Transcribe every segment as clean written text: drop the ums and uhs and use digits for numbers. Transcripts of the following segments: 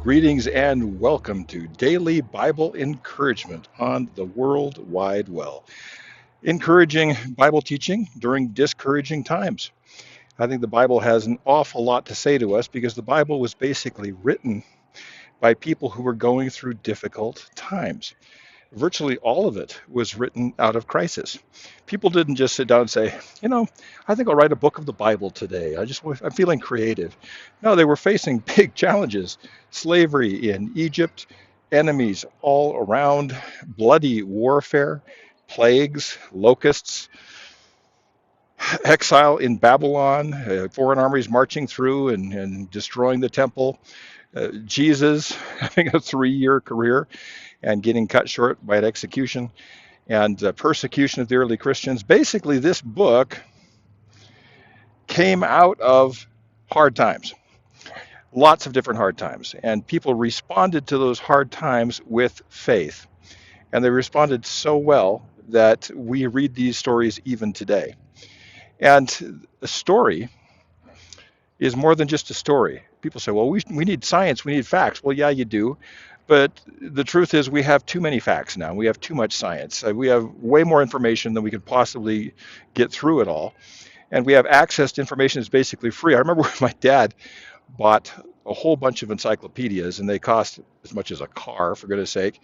Greetings and welcome to Daily Bible Encouragement on the World Wide Well. Encouraging Bible teaching during discouraging times. I think the Bible has an awful lot to say to us because the Bible was basically written by people who were going through difficult times. Virtually all of it was written out of crisis. People didn't just sit down and say, I think I'll write a book of the Bible today. I'm feeling creative. No, they were facing big challenges. Slavery in Egypt, enemies all around, bloody warfare, plagues, locusts, exile in Babylon, foreign armies marching through and destroying the temple. Jesus having a 3-year career and getting cut short by an execution, and persecution of the early Christians. Basically, this book came out of hard times, lots of different hard times, and people responded to those hard times with faith. And they responded so well that we read these stories even today. And a story is more than just a story. People say, well, we need science, we need facts. Well, yeah, you do. But the truth is, we have too many facts now. We have too much science. We have way more information than we could possibly get through it all. And we have access to information that's basically free. I remember when my dad bought a whole bunch of encyclopedias, and they cost as much as a car, for goodness sake.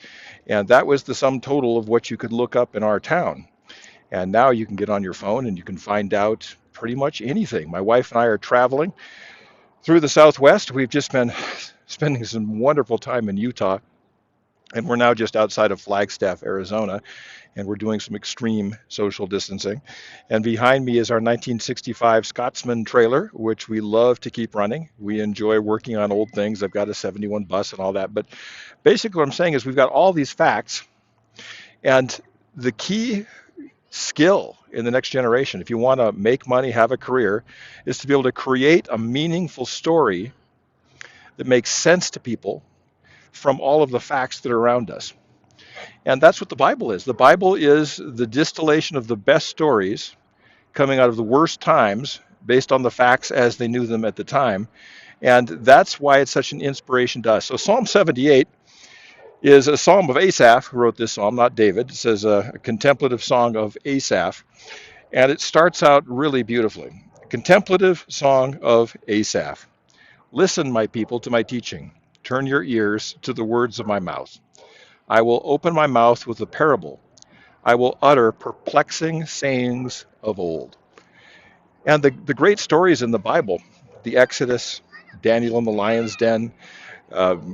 And that was the sum total of what you could look up in our town. And now you can get on your phone and you can find out pretty much anything. My wife and I are traveling through the Southwest. We've just been spending some wonderful time in Utah, and we're now just outside of Flagstaff, Arizona, and we're doing some extreme social distancing. And behind me is our 1965 Scotsman trailer, which we love to keep running. We enjoy working on old things. I've got a 71 bus and all that. But basically what I'm saying is we've got all these facts, and the key skill in the next generation, if you want to make money, have a career, is to be able to create a meaningful story that makes sense to people from all of the facts that are around us. And that's what the Bible is. The Bible is the distillation of the best stories coming out of the worst times based on the facts as they knew them at the time. And that's why it's such an inspiration to us. So Psalm 78 is a psalm of Asaph, who wrote this psalm, not David. It says a contemplative song of Asaph. And it starts out really beautifully. A contemplative song of Asaph. Listen, my people, to my teaching. Turn your ears to the words of my mouth. I will open my mouth with a parable. I will utter perplexing sayings of old. And the great stories in the Bible, the Exodus, Daniel in the lion's den,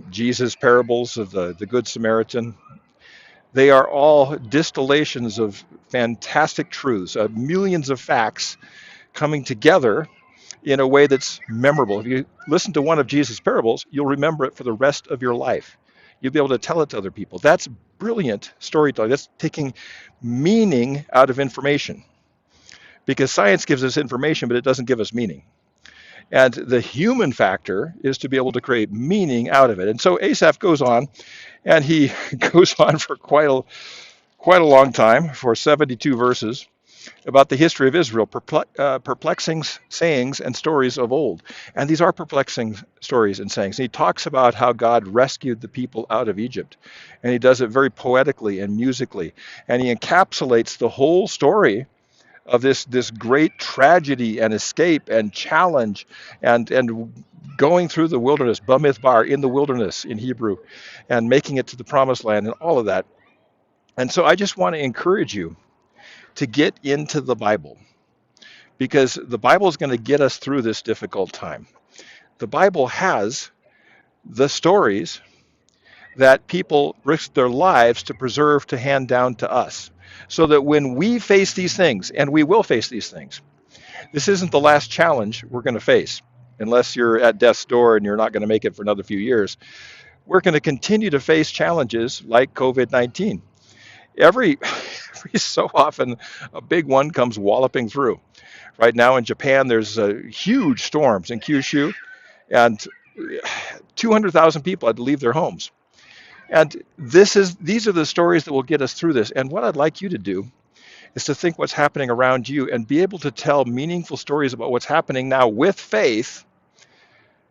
Jesus' parables of the Good Samaritan, they are all distillations of fantastic truths, millions of facts coming together in a way that's memorable. If you listen to one of Jesus' parables, you'll remember it for the rest of your life. You'll be able to tell it to other people. That's brilliant storytelling. That's taking meaning out of information. Because science gives us information, but it doesn't give us meaning. And the human factor is to be able to create meaning out of it. And so Asaph goes on, and he goes on for quite a long time, for 72 verses, about the history of Israel, perplexing sayings and stories of old. And these are perplexing stories and sayings. And he talks about how God rescued the people out of Egypt. And he does it very poetically and musically. And he encapsulates the whole story of this great tragedy and escape and challenge and going through the wilderness, Bamidbar, in the wilderness in Hebrew, and making it to the promised land and all of that. And so I just want to encourage you to get into the Bible, because the Bible is going to get us through this difficult time. The Bible has the stories that people risk their lives to preserve, to hand down to us, so that when we face these things, and we will face these things, this isn't the last challenge we're going to face, unless you're at death's door and you're not going to make it for another few years. We're going to continue to face challenges like COVID-19. Every so often, a big one comes walloping through. Right now in Japan, there's huge storms in Kyushu, and 200,000 people had to leave their homes. And these are the stories that will get us through this. And what I'd like you to do is to think what's happening around you and be able to tell meaningful stories about what's happening now with faith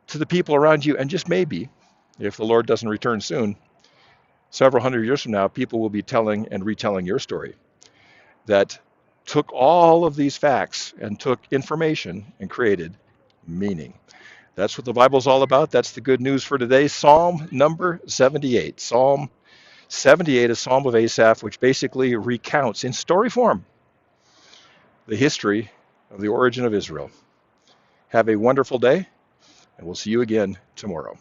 to the people around you. And just maybe, If the Lord doesn't return soon, several hundred years from now, people will be telling and retelling your story that took all of these facts and took information and created meaning. That's what the Bible's all about. That's the good news for today. Psalm number 78. Psalm 78, a psalm of Asaph, which basically recounts in story form the history of the origin of Israel. Have a wonderful day, and we'll see you again tomorrow.